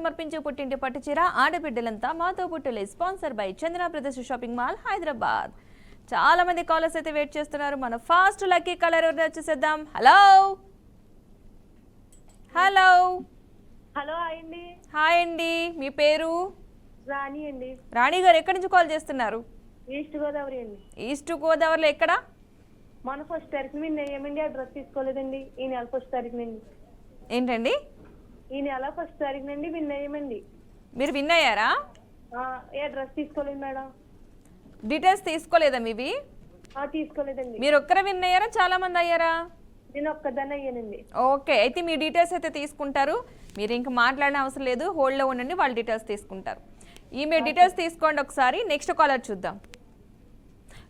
సమర్పించే పుట్టింటి పట్టు చీర ఆడబిడ్డలంతా మాతో పుట్టులే sponsor by Chandra brothers shopping mall Hyderabad. చాలా మంది కాలర్స్ అయితే వెయిట్ చేస్తున్నారు. మన ఫాస్ట్ లక్కీ కలర్ వచ్చేసేద్దాం. హలో హలో హలో అండి. హాయ్ అండి, మీ పేరు? రాణి అండి. రాణి గారు ఎక్కడి నుంచి కాల్ చేస్తున్నారు? ఈస్ట్ గోదావరి అండి. ఈస్ట్ గోదావరిలో ఎక్కడ? మన ఫస్ట్ తారీఖు మీరు నెయ్యమండి, ఆ డ్రెస్ తీసుకోలేదండి. ఈ నెల ఫస్ట్ తారీఖు నుండి. ఏంటండి? ఈ నెల ఫస్ట్ తారీఖు నుండి మీరు నెయ్యమండి. మీరు విన్ అయ్యారా? ఏ డ్రెస్ తీసుకోలేదు మేడం. డీటెయిల్స్ తీసుకోలేదా మీవి? తీసుకోలేదండి. మీరు ఒక్కరే విన్ అయ్యారా, చాలా మంది అయ్యారా? నేను ఒక్కదాన్ని అయ్యానండి. ఓకే, అయితే మీ డీటెయిల్స్ అయితే తీసుకుంటారు. మీరు ఇంకా మాట్లాడిన అవసరం లేదు, హోల్డ్లో ఉండండి, వాళ్ళ డీటెయిల్స్ తీసుకుంటారు. మీ డీటెయిల్స్ తీసుకోండి ఒకసారి. నెక్స్ట్ కాలర్ చూద్దాం.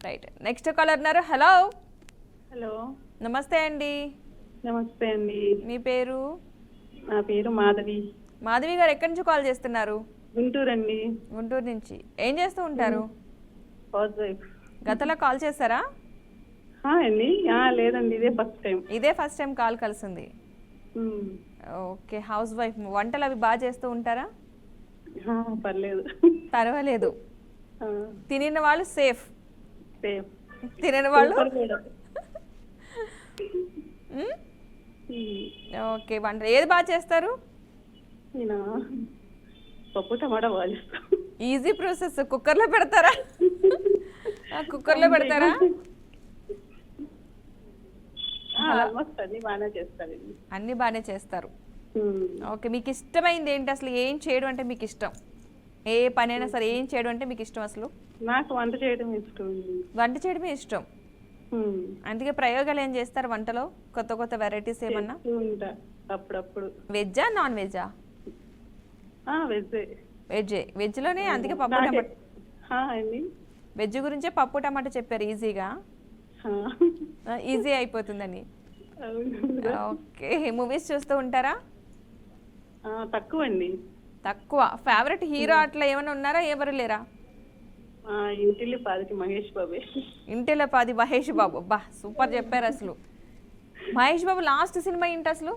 రైట్, నెక్స్ట్ కాలర్ ఉన్నారు. హలో హలో, నమస్తే అండి. నమస్తే అండి. మీ పేరు? నా పేరు మాధవి. మాధవి గారు ఎక్కడి నుంచి కాల్ చేస్తున్నారు? గుంటూరు అండి. గుంటూరు నుంచి. ఏం చేస్తూ ఉంటారు? House wife. గతంలో కాల్ చేస్తారా? అండి లేదండి, ఇదే ఫస్ట్ టైం. ఇదే ఫస్ట్ టైం కాల్ కలిసింది. Okay, house wife. వంటలు అవి బాగా చేస్తూ ఉంటారా? పర్లేదు, పర్వాలేదు. తినిన వాళ్ళు సేఫ్, సేఫ్. తినని వాళ్ళు ఓకే. వంట ఏది బాగా చేస్తారు? నేనా పప్పు టమాటా బాగా చేస్తాను. Easy process. కుక్కర్లో పెడతారా? కుక్కర్లో పెడతారా? ఆల్మోస్ట్ అన్ని బాగానే చేస్తారండి. అన్ని బాగానే చేస్తారు. ఓకే, మీకు ఇష్టమైంది ఏంటి అసలు? ఏం చేయడం అంటే మీకు ఇష్టం? ఏ పనైనా సరే ఏం చేయడం అంటే మీకు ఇష్టం అసలు? నాకు వంట చేయడం ఇష్టం. వంట చేయడమే ఇష్టం. అందుకే ప్రయోగాలు ఏం చేస్తారు వంటలో? కొత్త కొత్త వెరైటీస్ ఏమన్నా? అప్పుడప్పుడు. వెజ్జా నాన్ వెజ్జా? వెజ్జే. వెజ్లోనే అందుకే పప్పు టమాటా. వెజ్ గురించే పప్పు టమాటా చెప్పారు ఈజీగా. ఈజీ అయిపోతుందని. ఓకే, మూవీస్ చూస్తూ ఉంటారా? తక్కువ అండి. తక్కువ. ఫేవరెట్ హీరో అట్లా ఏమైనా ఉన్నారా? ఎవరు లేరా? ఇంటిలో పాదికి మహేష్ బాబు. ఇంటిలో పాది మహేష్ బాబు. బా, సూపర్ చెప్పారు అసలు. మహేష్ బాబు లాస్ట్ సినిమా ఏంటి అసలు?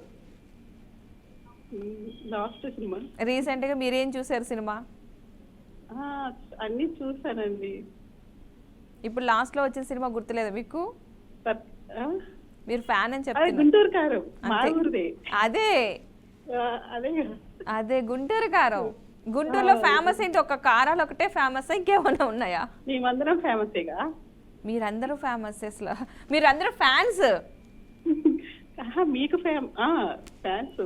లాస్ట్ సినిమా రీసెంట్ గా మీరేం చూసారు సినిమా? అన్ని చూసానండి. ఇప్పుడు లాస్ట్ లో వచ్చిన సినిమా గుర్తులేదా మీకు? మీరు ఫ్యాన్ అని చెప్తారు. గుంటూరు కారం. అదే అదే అదే గుంటూరు కారం. గుంటూరులో ఫేమస్ ఏంటి? ఒక కారాలు ఒకటే ఫేమస్, ఇంకేమైనా ఉన్నాయా? మేమందరం ఫేమసేగా. మీరందరూ ఫేమస్. అసలు మీరందరూ ఫ్యాన్స్. మీకు ఫ్యాన్స్.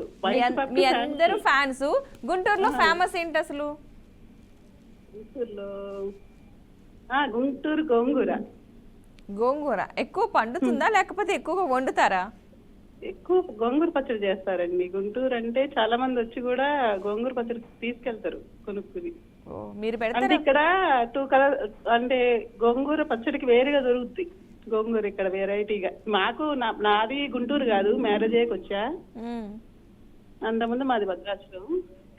మీ అందరూ ఫ్యాన్స్. గుంటూరులో ఫేమస్ ఏంటి అసలు? గుంటూరు గోంగూర. గోంగూర ఎక్కువ పండుతుందా లేకపోతే ఎక్కువగా వండుతారా? ఎక్కువ గోంగూర పచ్చడి చేస్తారండి. గుంటూరు అంటే చాలా మంది వచ్చి కూడా గోంగూర పచ్చడి తీసుకెళ్తారు కొనుక్కుని. మీరు పెడతారా? ఇక్కడ 2 కలర్ అంటే గోంగూర పచ్చడికి వేరుగా దొరుకుతుంది గోంగూర ఇక్కడ వెరైటీగా. మాకు నాది గుంటూరు కాదు, మ్యారేజ్ అయ్యకి వచ్చా. అంతకుముందు మాది భద్రాచలం,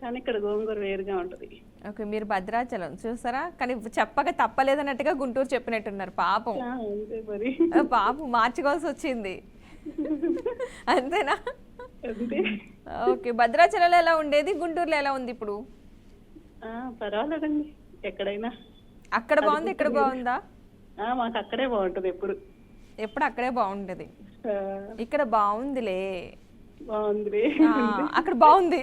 కానీ ఇక్కడ గోంగూర వేరుగా ఉంటది. ఓకే, మీరు భద్రాచలం చూసారా? కానీ చెప్పక తప్పలేదన్నట్టుగా గుంటూరు చెప్పినట్టున్నారు. పాపం. పాపం మార్చుకోవాల్సి వచ్చింది. అంతేనా? ఓకే, భద్రాచలంలో ఎలా ఉండేది, గుంటూరులో ఎలా ఉంది ఇప్పుడు? పర్వాలేదండి, ఎక్కడైనా. అక్కడ బాగుంది, ఇక్కడ బాగుందా? మాకు అక్కడే బాగుంటది. ఎప్పుడు అక్కడే బాగుంటది. ఇక్కడ బాగుందిలే. అక్కడ బాగుంది.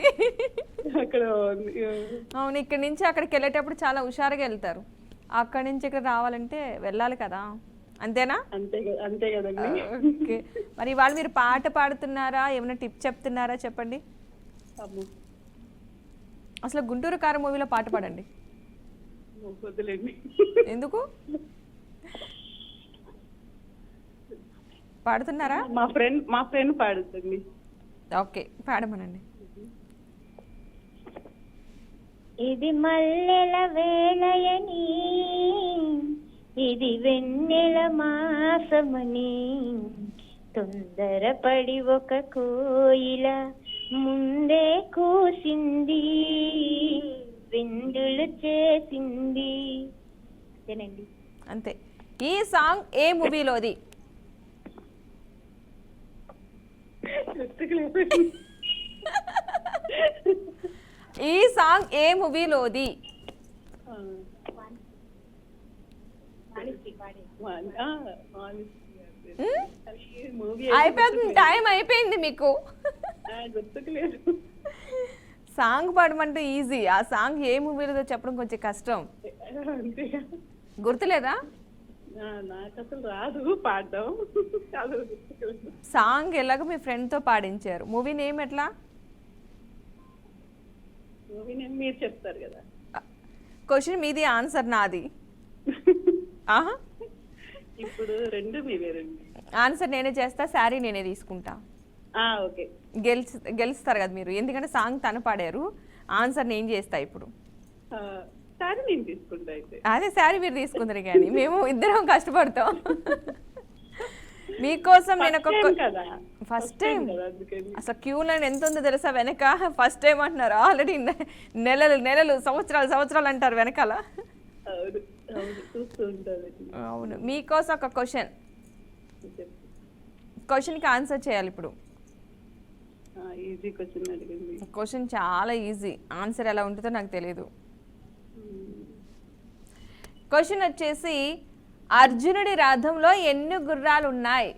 అవును, ఇక్కడ నుంచి అక్కడికి వెళ్ళేటప్పుడు చాలా హుషారుగా వెళ్తారు. అక్కడి నుంచి ఇక్కడ రావాలంటే వెళ్ళాలి కదా, అంతేనా? అంతే కదండి. ఓకే, మరి ఇవాళ మీరు పాట పాడుతున్నారా, ఏమైనా టిప్ చెప్తున్నారా? చెప్పండి. అసలు గుంటూరు కారం మూవీలో పాట పాడండి. ఎందుకు పాడుతున్నారా? మా ఫ్రెండ్ పాడుతుంది. ఓకే, పాడమనండి. ఇది మల్లెల వేళయని, ఇది వెన్నెల మాసమని, తొందరపడి ఒక కోయిల ముందే కూసింది, విందులు చేసింది. అంతేనండి. అంతే. ఈ సాంగ్ ఏ మూవీలోది? ఈ సాంగ్ ఏ మూవీలోది? మూవీ అయిపోతుంది, టైం అయిపోయింది మీకు. గుర్తుకు లేదు. సాంగ్ పాడమంటే ఈజీ, ఆ సాంగ్ ఏ మూవీలో చెప్పడం కొంచెం కష్టం. అంతే. గుర్తులేదా? నాకు అసలు రాదు పాడడం. అసలు గుర్తుకు లేదు. సాంగ్ ఎలాగో మీ ఫ్రెండ్తో పాడించారు. మూవీ నేమ్ ఎట్లా? మూవీ నేమ్ మీరు చెప్తారు కదా. క్వశ్చన్ మీది, ఆన్సర్ నాది. ఆహా, ఇప్పుడు రెండు మీవే రెండు. ఆన్సర్ నేనే చేస్తా, శారీ నేనే తీసుకుంటా. ఓకే. గెలుస్తారు కదా మీరు, ఎందుకంటే సాంగ్ తను పాడారు. ఆన్సర్ నేను చేస్తా ఇప్పుడు. సరే నేను తీసుకుంటా అయితే. అదే శారీ మీరు తీసుకుందరు, కానీ మేము ఇద్దరం కష్టపడతాం. మీకోసం నేను ఒక ఫస్ట్ టైం అసలు క్యూ లైన్ ఎంత ఉందో తెలుసా వెనక? ఫస్ట్ టైం అంటున్నారు, ఆల్రెడీ నెలలు సంవత్సరాలు అంటారు వెనకాల. అవును. మీకోసం ఒక క్వశ్చన్కి ఆన్సర్ చేయాలి ఇప్పుడు. ఈజీ క్వశ్చన్ అడిగింది. క్వశ్చన్ చాలా ఈజీ, ఆన్సర్ ఎలా ఉంటుందో నాకు తెలియదు. క్వశ్చన్ వచ్చేసి, అర్జునుడి రథంలో ఎన్ని గుర్రాలు ఉన్నాయి?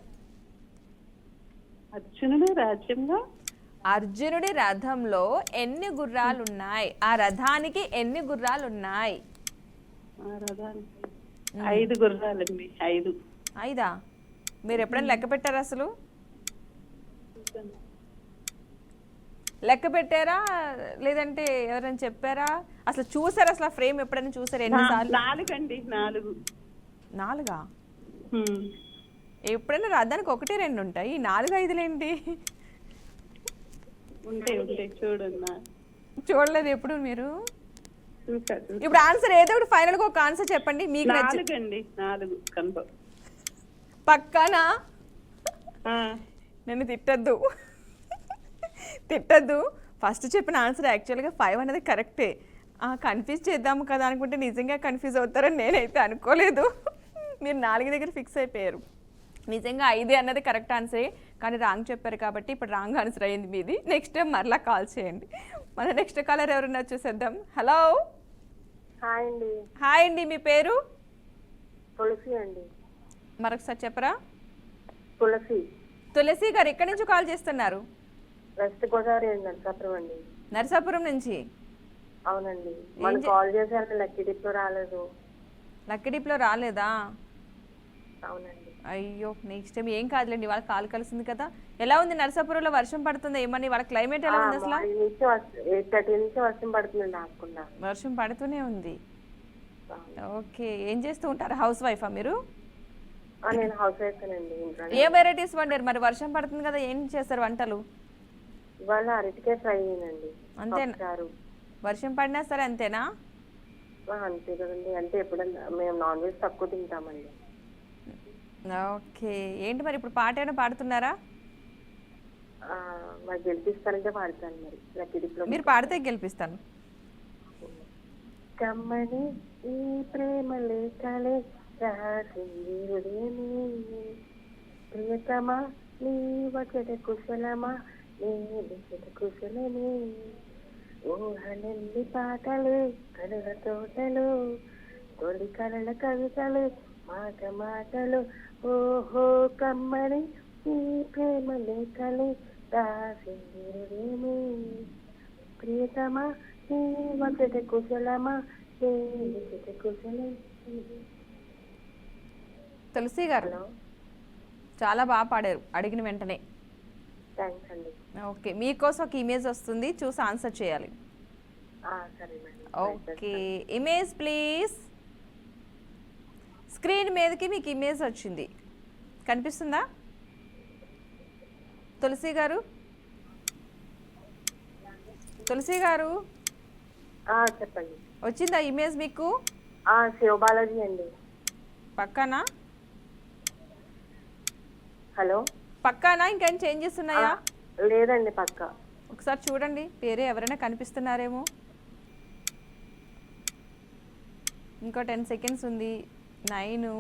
అర్జునుడి రథంలో ఎన్ని గుర్రాలు ఉన్నాయి? ఆ రథానికి ఎన్ని గుర్రాలు ఉన్నాయి? 5 గుర్రాలండి. 5. 5ఆ? మీరు ఎప్పుడైనా లెక్క పెట్టారా? అసలు లెక్క పెట్టారా లేదంటే ఎవరైనా చెప్పారా? అసలు చూసారా? అసలు ఫ్రేమ్ ఎప్పుడైనా చూసారా? ఎన్నిసార్లు? 4 అండి. 4ఆ? ఎప్పుడైనా రథానికి 1, 2 ఉంటాయి, 4, 5లేంటి? చూడలేదు ఎప్పుడు మీరు? ఇప్పుడు ఆన్సర్ ఏదో ఒకటి ఫైనల్ గా ఒక ఆన్సర్ చెప్పండి మీకు నచ్చింది. 4 కన్ఫర్మ్. పక్కానా? నన్ను తిట్టద్దు. ఫస్ట్ చెప్పిన ఆన్సర్ యాక్చువల్గా 5 అనేది కరెక్టే. కన్ఫ్యూజ్ చేద్దాము కదా అనుకుంటే నిజంగా కన్ఫ్యూజ్ అవుతారని నేనైతే అనుకోలేదు. మీరు 4 దగ్గర ఫిక్స్ అయిపోయారు. నిజంగా 5 అన్నది కరెక్ట్ ఆన్సరే, కానీ రాంగ్ చెప్పారు కాబట్టి ఇప్పుడు రాంగ్ ఆన్సర్ అయ్యింది మీది. నెక్స్ట్ టైం మరలా కాల్ చేయండి. మన నెక్స్ట్ కాలర్ ఎవరన్నా చూసేద్దాం. హలో. హాయ్ అండి, మీ పేరు? తులసి అండి. మరొకసారి చెప్పరా? తులసి గారు ఎక్కడి నుంచి కాల్ చేస్తున్నారు? వెస్ట్ గోదావరి నరసాపురం అండి. నరసాపురం నుంచి? అవునండి. కాల్ చేశారు, లక్కీ డిప్లో రాలేదు. లక్కీ డిప్లో రాలేదా? అవునండి. అయ్యో, నెక్స్ట్ టైం ఏం కాదులేండి, వాళ్ళ కాల్ కలిసింది కదా. ఎలా ఉంది నరసాపురంలో? వర్షం పడుతుందా ఏమని? వాళ్ళ క్లైమేట్ ఎలా ఉంది అసలు? 8:30 నుంచి వర్షం పడుతుంది. ఆకుండా వర్షం పడుతూనే ఉంది. ఓకే. ఏం చేస్తూ ఉంటారు? హౌస్ వైఫా మీరు? నేను హౌస్ వైఫ్ అండి. ఏ వెరైటీస్ వండారు మరి? వర్షం పడుతుంది కదా, ఏం చేస్తారు వంటలు? ఇవాళ అరటికాయ ఫ్రై అండి. అంతేనా? వర్షం పడినా సరే అంతేనా? అంతే కదండి. అంటే ఎప్పుడన్నా మేము నాన్ వెజ్ తక్కువ తింటామండి. ఓకే. ఏంటి మరి ఇప్పుడు పాట ఏమైనా పాడుతున్నారా? మరి గెలిపిస్తానంటే పాడతాను. మరి లక్కీ డిప్లో మీరు పాడితే గెలిపిస్తాను. కమ్మని ఈ ప్రేమ లేఖలే రాసింది హృదయమే, ప్రియతమా నీ వచట కుశలమా, నీ లిఖిత కుశలమే, ఊహలెల్లి పాటలే కనుల తోటలు, తొలి కలల కవితలు మాటలు, ఓహో కమ్మని ఈ ప్రేమ లేఖలే రాసింది హృదయమే, ప్రియతమా నీ వచట కుశలమా, నీ లిఖిత కుశలమే. తులసి గారు చాలా బాగా పాడారు అడిగిన వెంటనే. థ్యాంక్స్ అండి. ఓకే, మీకోసం ఒక ఇమేజ్ వస్తుంది, చూసి ఆన్సర్ చేయాలి. సరే madam. Okay, image please. Screen మీదకి మీకు ఇమేజ్ వచ్చింది, కనిపిస్తుందా తులసి గారు? తులసి గారు చెప్పండి. వచ్చిందా ఇమేజ్ మీకు? శివబాలాజీ అండి. పక్కనా? హలో, పక్కానా? ఇంకేం చేంజెస్ ఉన్నాయా? లేదండి, పక్క. ఒకసారి చూడండి, వేరే ఎవరైనా కనిపిస్తున్నారేమో. ఇంకో 10 సెకండ్స్ ఉంది. 9.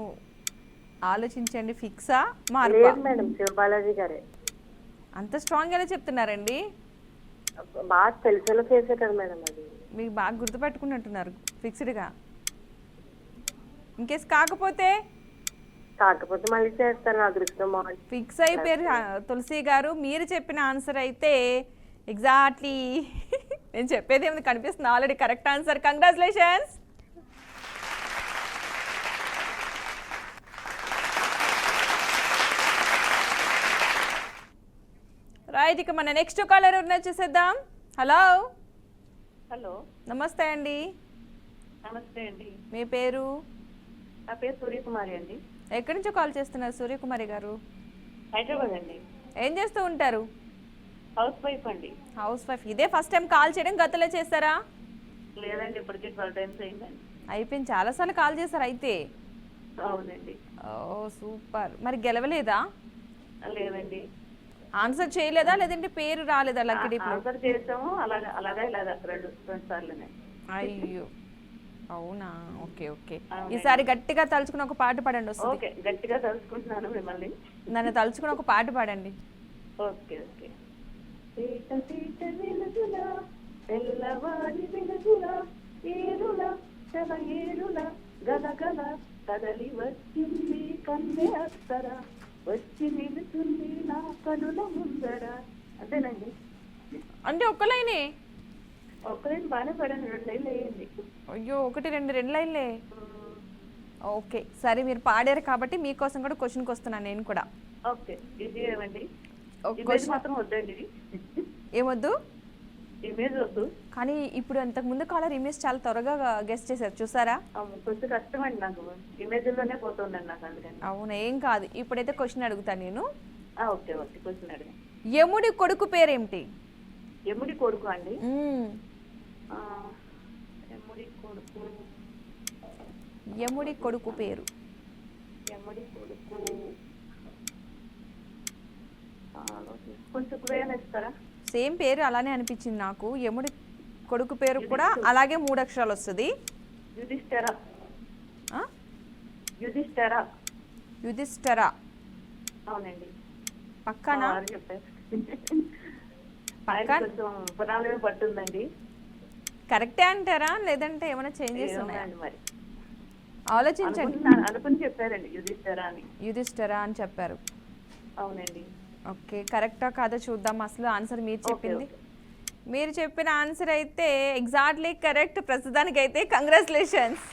ఆలోచించండి. ఫిక్సా మార్పా? మేడం, శివబాలాజీ గారే. అంత స్ట్రాంగ్ గానే చెప్తున్నారండి. బాగా తెలిసిన ఫేసే కదా మేడం అది. మీకు బాగా గుర్తుపెట్టుకున్నట్టున్నారు ఫిక్స్డ్గా. ఇంకేస్ కాకపోతే కాకపోతే మళ్ళీ చేస్తాను, అదృష్టం బాగుంది. ఫిక్స్ అయిపోయారు తులసి గారు. మీరు చెప్పిన ఆన్సర్ అయితే ఎగ్జాక్ట్లీ నేను చెప్పేది ఏమిటి కనిపిస్తుంది already correct answer. Congratulations. Right, ఇక మన నెక్స్ట్ కాలర్ ఎవరిని చూసేద్దాం. హలో హలో, నమస్తే అండి. నమస్తే అండి. మీ పేరు? నా పేరు సూర్యకుమారి అండి. ఎక్కడి నుంచో కాల్ చేస్తున్నారు సూర్యకుమారి గారు? హైదరాబాద్ అండి. ఏం చేస్తూ ఉంటారు? హౌస్ వైఫ్ అండి. House wife. ఇదే ఫస్ట్ టైం కాల్ చేయడం, గతంలో చేస్తారా? లేదండి, ఇప్పటికే 12 టైమ్స్ అయిందండి. అయిపోయింది, చాలాసార్లు కాల్ చేశారు అయితే. అవునండి. ఓ సూపర్. మరి గెలవలేదా? లేదండి. ఆన్సర్ చేయలేదా లేదంటే పేరు రాలేదా లక్కీ డిప్లో? ఆన్సర్ చేసాము, అలాగా ఇలాగా రెండు సార్లునే. అయ్యో అవునా, ఓకే ఓకే. ఈసారి గట్టిగా తలుచుకుని ఒక పాట పాడండి వస్తుంది. ఓకే, గట్టిగా తలుచుకుంటున్నాను మిమ్మల్ని. నన్ను తలుచుకుని ఒక పాట పాడండి. Okay okay. సీత సీత వెలుగులా, తెల్లవారి వెలుగులా, ఏరులా శవ ఏరులా, గల గల కదలి వచ్చింది కన్నె అత్తర, వచ్చి నిలుచుంది నా కనుల ముందర. అంతేనండి. అంటే ఒక్క లైనే? ఒక్కరైనా బాగానే పడాను, 2 లైన్లు వేయండి. అయ్యో, రెండు లైన్లే. ఓకే సరే, మీరు పాడారు కాబట్టి మీకోసం కూడా క్వశ్చన్కి వస్తున్నాను నేను కూడా. ఓకే, ఇది ఏమండి? ఒక ఇమేజ్ క్వశ్చన్ మాత్రం వద్దండి. ఏమొద్దు ఇమేజ్ వద్దు. కానీ ఇప్పుడు అంతకు ముందు కాలర్ ఇమేజ్ చాలా త్వరగా గెస్ట్ చేశారు, చూసారా? కొంచెం కష్టం అండి నాకు, ఇమేజ్లోనే పోతుందండి నాకు, అందుకని. అవును, ఏం కాదు. ఇప్పుడైతే క్వశ్చన్ అడుగుతాను నేను. ఓకే ఓకే, క్వశ్చన్ అడగండి. యముడి కొడుకు పేరేమిటి? యముడి కొడుకు అండి? యముడి కొడుకు. యముడి కొడుకు పేరు? యముడి కొడుకు కొంచెం క్లియర్ ఇస్తారా? సేమ్ పేరు అలానే అనిపించింది నాకు. యముడి కొడుకు పేరు కూడా అలాగే 3 అక్షరాలు వస్తుంది. యుధిష్ఠిర. ఆ? యుధిష్ఠిర. యుధిష్ఠిర. అవునండి. పక్కన చెప్పారు. పక్కన కొంచెం పునాలు పట్టుందండి. కరెక్టే అంటారా లేదంటే ఏమైనా చేంజెస్ ఉన్నాయా? మరి ఆలోచించండి. అనుకుని చెప్పారండి యుధిష్ఠిర అని. యుధిష్ఠిర అని చెప్పారు. అవునండి. ఓకే, కరెక్టా కాదో చూద్దాం. అసలు ఆన్సర్ మీరు చెప్పింది. మీరు చెప్పిన ఆన్సర్ అయితే ఎగ్జాక్ట్లీ కరెక్ట్ ప్రస్తుతానికి అయితే. కంగ్రాచులేషన్స్.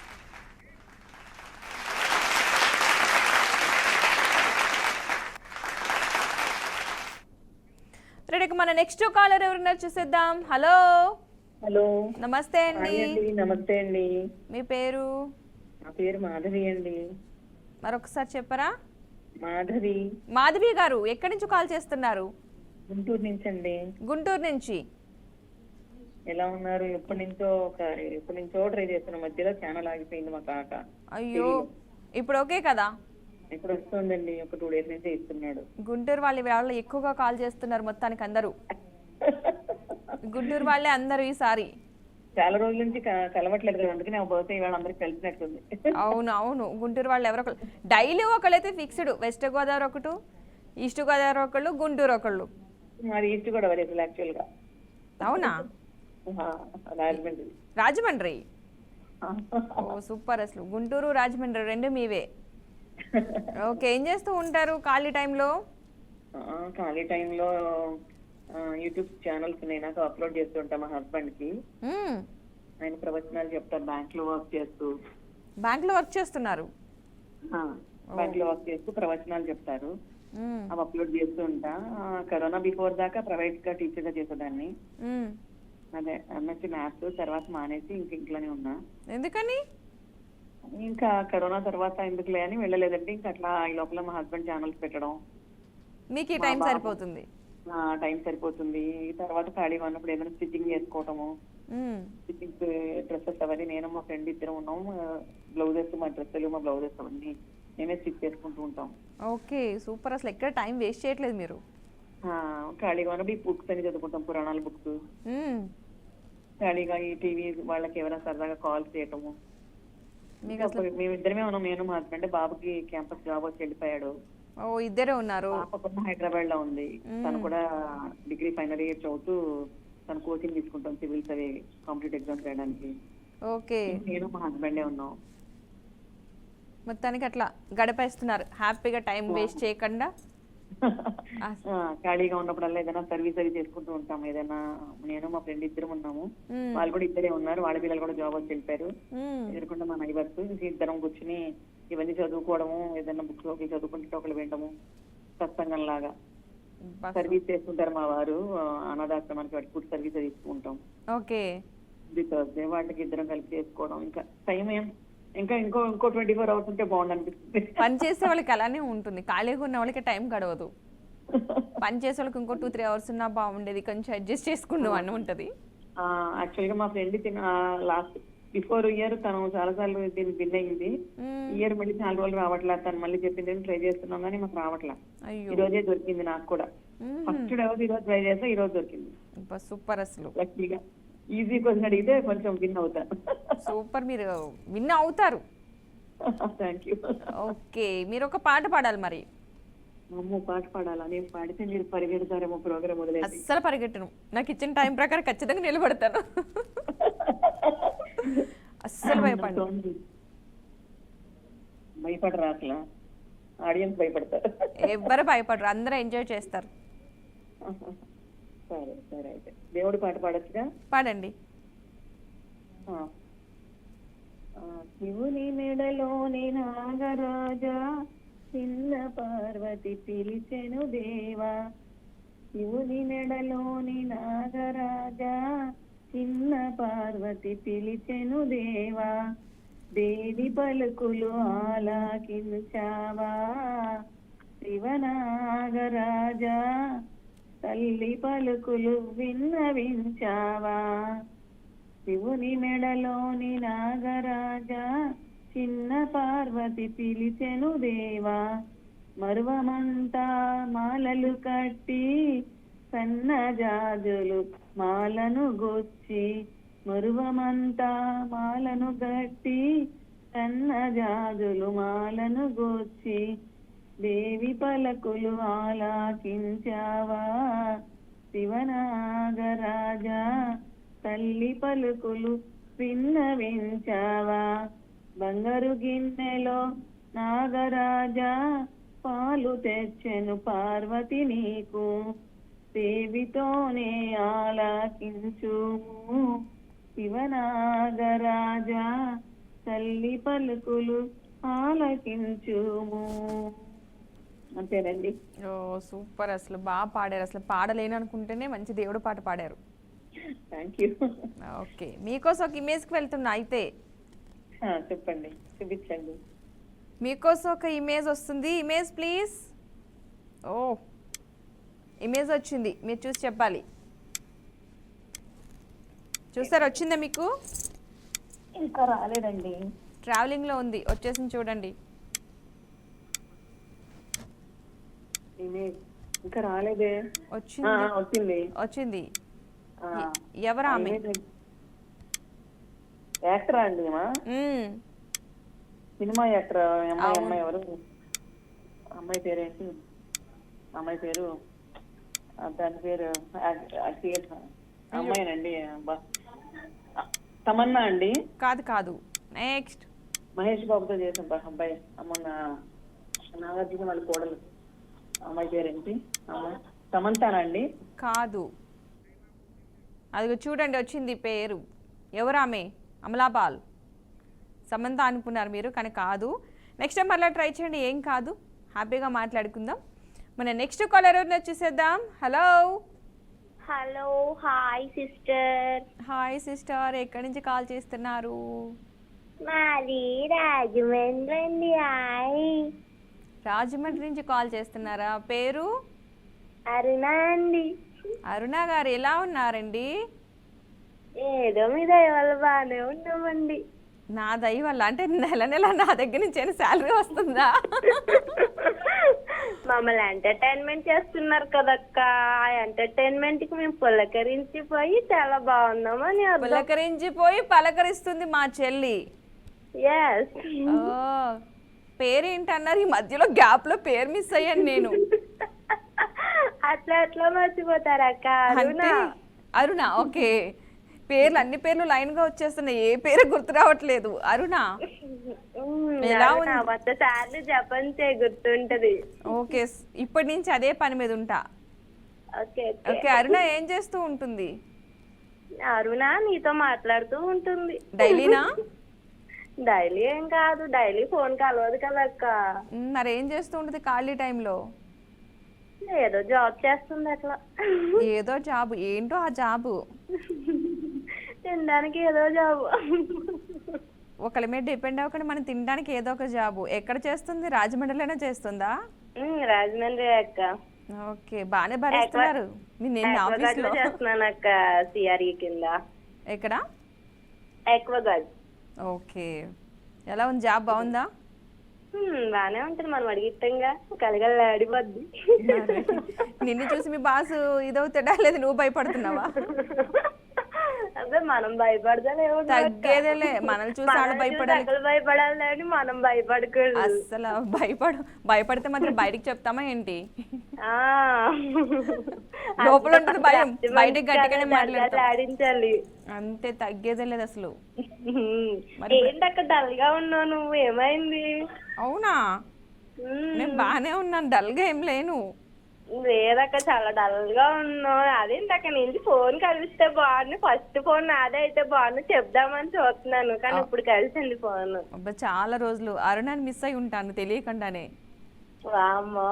రెడీ, మన నెక్స్ట్ కాలర్ ఎవరున్నారు చూసేద్దాం. హలో హలో, నమస్తే అండి. నమస్తే అండి. మీ పేరు? నా పేరు మాధవి అండి. మరొకసారి చెప్పరా? మాధవి. మాధవి గారు ఎక్కడి నుంచి కాల్ చేస్తున్నారు? గుంటూరు నుంచి అండి. గుంటూరు నుంచి. ఎలా ఉన్నారు? ఎప్పటి నుంచో ట్రై చేస్తున్న, మధ్యలో ఛానల్ ఆగిపోయింది మా కాక. అయ్యో, ఇప్పుడు ఓకే కదా? ఇప్పుడు వస్తుందండి, ఒక 2 days నుంచి ఇస్తున్నాడు. గుంటూరు వాళ్ళు ఎక్కువగా కాల్ చేస్తున్నారు మొత్తానికి అందరూ. గుంటూరు వాళ్ళే అందరూ ఈసారి. చాలా రోజుల నుంచి కలవట్లేదు కదా, అందుకని బహుశా ఇవాళ అందరికి కలిసినట్టుంది. అవును అవును, గుంటూరు వాళ్ళు ఎవరో ఒకళ్ళు డైలీ ఒకళ్ళైతే ఫిక్స్డ్. వెస్ట్ గోదావరి ఒకటి, ఈస్ట్ గోదావరి ఒకళ్ళు, గుంటూరు ఒకళ్ళు. మాది ఈస్ట్ గోదావరి అసలు యాక్చువల్ గా. అవునా? రాజమండ్రి. రాజమండ్రి. ఓ సూపర్. అసలు గుంటూరు రాజమండ్రి 2 మీవే. ఓకే, ఏం చేస్తూ ఉంటారు ఖాళీ టైంలో? ఖాళీ టైంలో యూట్యూబ్ ఛానల్స్ నేను అప్లోడ్ చేస్తూ ఉంటాను మా హస్బెండ్ కి. ఆయన ప్రవచనాలు చెప్తారు. బ్యాంక్ లో వర్క్ చేస్తూ. బ్యాంక్ లో వర్క్ చేస్తున్నారు? బ్యాంక్ లో వర్క్ చేస్తూ ప్రవచనాలు చెప్తారు, అవి అప్లోడ్ చేస్తూ ఉంటా. కరోనా బిఫోర్ దాకా ప్రైవేట్ గా టీచర్ గా చేసేదాన్ని. అదే ఎంఎస్సీ మ్యాథ్స్ తర్వాత మానేసి ఇంట్లోనే ఉన్నా. ఎందుకని? ఇంకా కరోనా తర్వాత ఎందుకులే అని వెళ్ళలేదండి. ఇంకా అట్లా ఈ లోపల మా హస్బెండ్ ఛానల్స్ పెట్టడం, మీకు ఈ టైం సరిపోతుంది. టైం సరిపోతుంది. తర్వాత ఖాళీగా ఉన్నప్పుడు ఏదైనా స్టిచ్చింగ్ చేసుకోవటము, స్టిచ్చింగ్ డ్రెస్సెస్ అవన్నీ నేను మా ఫ్రెండ్ ఇద్దరం ఉన్నాం. బ్లౌజెస్, మా డ్రెస్సులు, మా బ్లౌజెస్ అవన్నీ మేమే స్టిచ్ చేసుకుంటూ ఉంటాం. Okay super. అసలు ఎక్కడ టైం వేస్ట్ చేయట్లేదు మీరు. ఖాళీగా ఉన్నప్పుడు ఈ బుక్స్ అని చదువుకుంటాం, పురాణాల బుక్స్. ఖాళీగా ఈ టీవీ వాళ్ళకి ఎవరైనా సరదాగా కాల్ చేయటము. మేమిద్దరమే ఉన్నాం, నేను మా హస్బెండ్. బాబుకి క్యాంపస్ జాబ్ వచ్చి వెళ్ళిపోయాడు. ఓ, ఇద్దరే ఉన్నారు. పాప హైదరాబాద్ లో ఉంది. తను కూడా డిగ్రీ ఫైనల్ ఇయర్ చదువుతూ తను కోచింగ్ తీసుకుంటాం సివిల్స్ అవి కాంపిటేటివ్ ఎగ్జామ్స్ రాయడానికి. ఓకే, నేను మా హస్బెండే ఉన్నాం. మొత్తానికి అట్లా గడిపేస్తున్నారు హ్యాపీగా, టైం వేస్ట్ చేయకుండా. ఖాళీగా ఉన్నప్పుడల్లా ఏదైనా సర్వీస్ అవి చేసుకుంటూ ఉంటాం. ఏదైనా నేను మా ఫ్రెండ్ ఇద్దరం ఉన్నాము, వాళ్ళు కూడా ఇద్దరే ఉన్నారు, వాళ్ళ పిల్లలు కూడా జాబ్ వచ్చి వెళ్ళిపోయారు. ఎదురుకుండా మా నైబర్స్ ఇద్దరం కూర్చుని ఇవన్నీ చదువుకోవడము, ఏదైనా బుక్స్ ఒకటి చదువుకుంటే ఒకళ్ళు వినడము, సత్సంగం లాగా సర్వీస్ చేస్తుంటారు మా వారు. అనాథాశ్రమానికి వాటి ఫుడ్ సర్వీస్ తీసుకుంటాం. ఓకే, థర్స్డే వాటికి ఇద్దరం కలిసి చేసుకోవడం. ఇంకా టైం ఇంకా ఇంకో 24 hours ఉంటే బాగుంది అనిపిస్తుంది. పని చేసే వాళ్ళకి అలానే ఉంటుంది, ఖాళీగా ఉన్న వాళ్ళకి టైం గడవదు. పని చేసే వాళ్ళకి ఇంకో 2-3 hours ఉన్నా బాగుండేది, కొంచెం అడ్జస్ట్ చేసుకుందాం అని ఉంటది. యాక్చువల్ గా మా ఫ్రెండ్ లాస్ట్ బిఫోర్ ఇయర్ తను చాలా సార్లు దీన్ని బిల్ అయింది. ఇయర్ మళ్ళీ చాలా రోజులు రావట్లేదు. తను మళ్ళీ చెప్పింది ట్రై చేస్తున్నాం కానీ మాకు రావట్లా. ఈ రోజే దొరికింది నాకు కూడా. ఫస్ట్ ఈ రోజు ట్రై చేస్తే ఈ రోజు దొరికింది. సూపర్, అసలు లక్కీగా ఈజీ క్వశ్చన్ అడిగితే కొంచెం విన్ అవుతాను. సూపర్, మీరు విన్ అవుతారు. Thank you. ఓకే, మీరు ఒక పాట పాడాలి మరి. అమ్మో, పాట పాడాలా? నేను పాడితే మీరు పరిగెడతారేమో ప్రోగ్రామ్ వదిలేదు. అస్సలు పరిగెట్టను, నాకు ఇచ్చిన టైం ప్రకారం ఖచ్చితంగా నిలబడతాను. అస్సలు భయపడను. భయపడరా అసలు? ఆడియన్స్ భయపడతారు. ఎవ్వరు భయపడరు, అందరూ ఎంజాయ్ చేస్తారు. సరే సరే, అయితే దేవుడి పాట పాడొచ్చుగా? పాడండి. శివుని మెడలోని నాగరాజా, చిన్న పార్వతి పిలిచెను దేవా. శివుని మెడలోని నాగరాజా, చిన్న పార్వతి పిలిచెను దేవా. దేవి పలుకులు ఆలాకించావా, శివనాగరాజా. తల్లి పలుకులు విన్నవించావా. శివుని మెడలోని నాగరాజా, చిన్న పార్వతి పిలిచెను దేవా. మరువమంతా మాలలు కట్టి, సన్నజాజులు మాలను గొచ్చి. మరువమంతా మాలను కట్టి, సన్నజాజులు మాలను గొచ్చి. దేవి పలకులు ఆలాకించావా, శివనాగరాజా. తల్లి పలుకులు విన్నవించావా. బంగారు గిన్నెలో నాగరాజా, పాలు తెచ్చెను పార్వతి నీకు. దేవితోనే ఆలాకించుము, శివనాగరాజా. తల్లి పలుకులు ఆలకించుము. అంతేనండి. ఓ సూపర్, అసలు బాగా పాడారు. అసలు పాడలేను అనుకుంటేనే మంచి దేవుడు పాట పాడారు. Thank you. ఓకే, మీకోసం ఒక ఇమేజ్కి వెళ్తున్నా. అయితే చెప్పండి, చూపించండి. మీకోసం ఒక ఇమేజ్ వస్తుంది. Image please. ఓ, ఇమేజ్ వచ్చింది, మీరు చూసి చెప్పాలి. చూసారా? వచ్చిందా మీకు? ఇంకా రాలేదండి, ట్రావెలింగ్లో ఉంది, వచ్చేసింది చూడండి. ఇంకా రాలేదే. వచ్చింది. వచ్చింది. ఎవరు ఆమె? యాక్టరా అండి? Cinema actor. అమ్మాయి ఎవరు? అమ్మాయి పేరేంటి? అమ్మాయి పేరు, దాని పేరు అమ్మాయినండి. తమన్నా అండి? కాదు కాదు, నెక్స్ట్. మహేష్ బాబుతో చేసిన అబ్బాయి, మొన్న నాగార్జున వాళ్ళ కోడలు. అమ్మాయి పేరేంటి? అమ్మాయి సమంతానా అండి? కాదు, అదిగో చూడండి వచ్చింది పేరు. ఎవరు ఆమె? అమలాపాల్. సమంత అనుకున్నారు మీరు, కానీ కాదు. నెక్స్ట్ టైం మళ్ళీ ట్రై చేయండి, ఏం కాదు, హ్యాపీగా మాట్లాడుకుందాం. మన నెక్స్ట్ కాలర్ ఎవరిని వచ్చేసేద్దాం. Hello. Hello, hi sister. Hi sister, ఎక్కడి నుంచి కాల్ చేస్తున్నారు? మాది రాజమండ్రి అండి. హాయ్. రాజమండ్రి నుంచి కాల్ చేస్తున్నారా? పేరు? అరుణ అండి. అరుణ గారు, ఎలా ఉన్నారండి? ఏదో మీ దయ వల్ల బాగానే ఉన్నామండి. నా దయ వల్ల అంటే నెల నెల నా దగ్గర నుంచి ఏమైనా శాలరీ వస్తుందా? మమ్మల్ని ఎంటర్టైన్మెంట్ చేస్తున్నారు కదక్క. ఆ ఎంటర్టైన్మెంట్ కి మేము పులకరించిపోయి చాలా బాగున్నామని. పులకరించిపోయి పలకరిస్తుంది మా చెల్లి. ఎస్. పేరేంటన్నారు? ఈ మధ్యలో గ్యాప్ లో పేరు మిస్ అయ్యాను నేను. అట్లా ఎట్లా మర్చిపోతారక్క? అరుణ, ఓకే. పేర్లు అన్ని పేర్లు లైన్ గా వచ్చేస్తున్నాయి, ఏ పేరు గుర్తు రావట్లేదు. అరుణ ఎలా ఉంది? 100 సార్లు జపంచే గుర్తుంటది. ఓకే, ఇప్పటి నుంచి అదే పని మీద ఉంటా. ఓకే ఓకే, అరుణ ఏం చేస్తూ ఉంటుంది? అరుణ నీతో మాట్లాడుతూ ఉంటుంది. డైలీనా? డైలీ ఏం కాదు, డైలీ ఫోన్ కలవదు కదక్క. మరి ఏం చేస్తూ ఉంటుంది ఖాళీ టైంలో? ఏదో జాబ్ చేస్తుంది అట్లా. ఏదో జాబు, ఏంటో ఆ జాబు? తినడానికి ఏదో జాబ్. ఒకళ్ళ మీద డిపెండ్ అవ్వకుండా మనం తినడానికి ఏదో ఒక జాబు. ఎక్కడ చేస్తుంది? రాజమండ్రిలోనే చేస్తుందా? రాజమండ్రి అక్క. ఓకే, బాగానే భరిస్తున్నారు నేను ఆఫీస్ లో. చేస్తున్నాను అక్క, సిఆర్ఈ కింద. ఎక్కడ? ఎక్వగార్డ్. ఓకే, ఎలా ఉంది జాబ్? బాగుందా? బానే ఉంటది, మనం అడిగిట్టంగా కలగలాడిపోద్ది. నిన్ను చూసి మీ బాసు ఇదవుతాడా లేదా నువ్వు భయపడుతున్నావా? అదే మనం భయపడదాలేమో, తగ్గేదేలే. మనల్ని చూసి వాళ్ళు భయపడాలి, భయపడాలి అని మనం భయపడకూడదు అసలు. భయపడితే మాత్రం బయటికి చెప్తామా ఏంటి? లోపల ఉంటుంది భయం, బయటకి గట్టిగానే మాట్లాడాలి అంతే, తగ్గేదే లేదు అసలు. ఏంటక్క డల్ గా ఉన్నావు నువ్వు, ఏమైంది? అవునా, నేను బానే ఉన్నాను, డల్ గా ఏం లేను. లేదక్క, చాలా డల్ గా ఉన్నావు. అదేంటక్క, నుంచి ఫోన్ కలిస్తే బాగుంది, ఫస్ట్ ఫోన్ నాదే అయితే బాగుంది చెప్దామని చూస్తున్నాను, కానీ ఇప్పుడు కలిసింది ఫోన్. అబ్బా, చాలా రోజులు అరుణాన్ని మిస్ అయి ఉంటాను తెలియకుండానే. వామ్మో,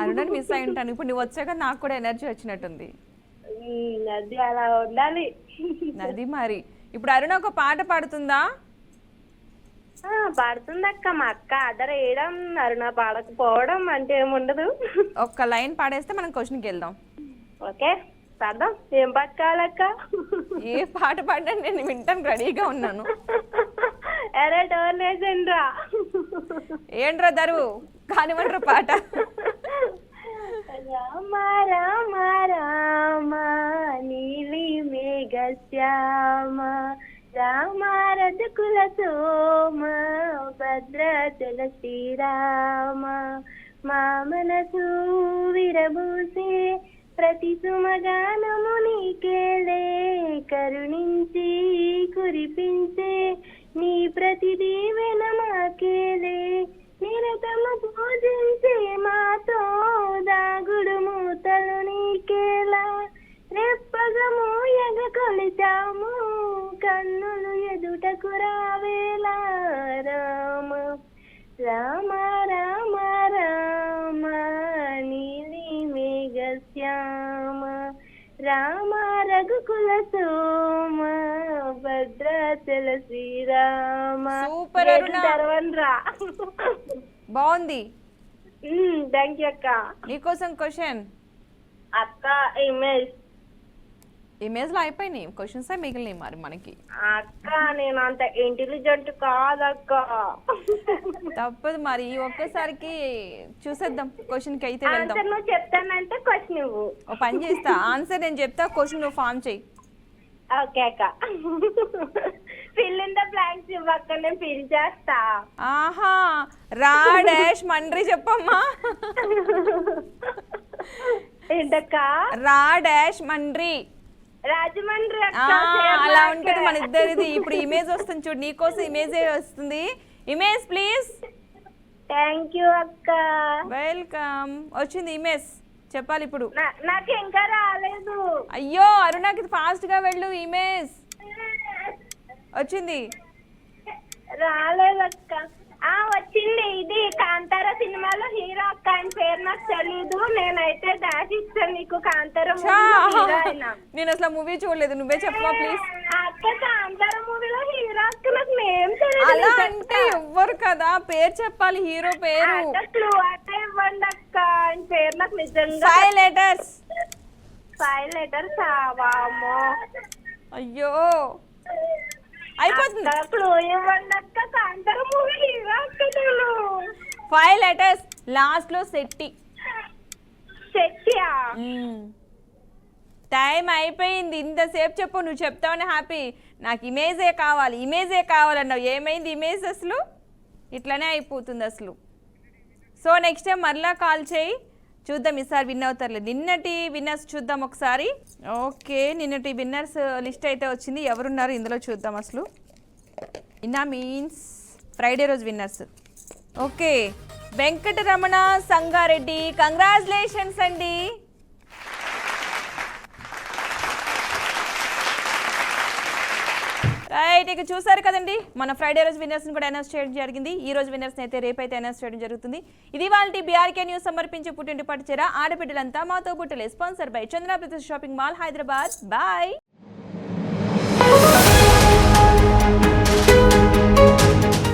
అరుణాన్ని మిస్ అయి ఉంటాను. ఇప్పుడు నువ్వు వచ్చాక నాకు కూడా ఎనర్జీ వచ్చినట్టుంది. అది అలా ఉండాలి. అది మరి. ఇప్పుడు అరుణ ఒక పాట పాడుతుందా? పాడుతుందక్క, మా అక్క ఆర్డర్ వేయడం, అరుణ పాడకపోవడం అంటే ఏముండదు. ఒక్క లైన్ పాడేస్తే మనం క్వశ్చన్కి వెళ్దాం. ఓకే, పాడదాం. ఏం పాట కావాలక్క? ఏ పాట పాడినా నేను వింటాను, రెడీగా ఉన్నాను. ఎరే డోర్నేసండ్రా, ఏంట్రా దరువు, కానివ్వండ్రా పాట. రామ రామ రామ నీలి మేఘ శ్యామ రామ రఘుకుల సోమ భద్రాచల శ్రీరామ మా మనసు విరబూసే ప్రతి సుమగానము నీకేలే కరుణించి కురిపించే నీ ప్రతి దీవెన మాకేలే నిరతము పూజించే మాతో దాగుడు మూతలు నీకేలా రెప్పగము ఎగ కొలిచాము కన్నులు ఎదుటకు రావేలా రామ రామ రామ రామ నీలి మేఘ శ్యామ రామ రఘుకుల సోమ భద్రాచల శ్రీరామ. సూపర్ అరుణ, బాగుంది. థ్యాంక్ యూ అక్క. నీకోసం క్వశ్చన్. అక్క ఇమేజ్ లో అయిపోయినాయి క్వశ్చన్స్ మిగిలినాయి మరి మనకి. అక్క నేను అంత ఇంటెలిజెంట్ కాదక్క. తప్పదు మరి, ఒక్కసారికి చూసేద్దాం. క్వశ్చన్ కి అయితే వెళ్దాం. ఆన్సర్ నువ్వు చెప్తానంటే క్వశ్చన్ నువ్వు. ఓ పని చేస్తా, ఆన్సర్ నేను చెప్తా, క్వశ్చన్ నువ్వు ఫామ్ చెయ్యి. ఓకే అక్క. ఫిల్ ఇన్ ద బ్లాంక్స్ ఇవ్వక్క, నేను ఫిల్ చేస్తా. ఆహా, రా డాష్ మండ్రి చెప్పమ్మా. ఏంటక్క? రా డాష్ మండ్రి. రాజమండ్రి. అలా ఉంటది మన ఇద్దరిది. ఇప్పుడు ఇమేజ్ వస్తుంది చూడు, నీకోసం ఇమేజ్ వస్తుంది. Image please. థ్యాంక్ యూ అక్క. వెల్కమ్. వచ్చింది ఇమేజ్, చెప్పాలి ఇప్పుడు. నాకు ఇంకా రాలేదు. అయ్యో అరుణకి ఫాస్ట్ గా వెళ్ళు. ఇమేజ్ వచ్చింది. రాలేదక్క. వచ్చింది. ఇది కాంతార సినిమాలో హీరో అక్క, ఆయన పేరు నాకు తెలీదు. నేనైతే డాష్ ఇస్తాను నీకు. కాంతార నేను అసలు మూవీ చూడలేదు, నువ్వే చెప్పవా ప్లీజ్. అక్క కాంతార మూవీలో హీరో అక్క, నాకు నేమ్ తెలియదు. అలా అంటే ఎవ్వరు కదా, పేరు చెప్పాలి, హీరో పేరు. క్లూ అంటే ఇవ్వండి అక్క, ఆయన పేరు నాకు నిజంగా. 5 letters. 5 letters. వామ్మో, అయ్యో అయిపోతుంది. క్లూ ఇవ్వండి అక్క, కాంతార మూవీ హీరో అక్క. నేను 5 letters, లాస్ట్ లో శెట్టి. శెట్టియా? టైం అయిపోయింది. ఇంతసేపు చెప్పు, నువ్వు చెప్తావని హ్యాపీ. నాకు ఇమేజే కావాలి, ఇమేజే కావాలన్నావు. ఏమైంది ఇమేజ్? అసలు ఇట్లనే అయిపోతుంది అసలు. సో నెక్స్ట్ టైం మరలా కాల్ చేయి. చూద్దాం ఈసారి విన్ అవుతారులే. నిన్నటి విన్నర్స్ చూద్దాం ఒకసారి. ఓకే, నిన్నటి విన్నర్స్ లిస్ట్ అయితే వచ్చింది. ఎవరున్నారు ఇందులో చూద్దాం. అసలు నిన్న మీన్స్ ఫ్రైడే రోజు winners. Okay, Venkataramana Sangareddy, congratulations అండి. రైట్, ఇక చూసారు కదండి, మన ఫ్రైడే రోజు విన్నర్స్ని కూడా అనౌన్స్ చేయడం జరిగింది. ఈ రోజు విన్నర్స్ని అయితే రేపైతే అనౌన్స్ చేయడం జరుగుతుంది. ఇది వాళ్ళ బీఆర్కే న్యూస్ సమర్పించే పుట్టింటి పట్టు చీర ఆడబిడ్డలంతా మాతో పుట్టలే. Sponsor by Chandra brothers shopping mall, Hyderabad. Bye.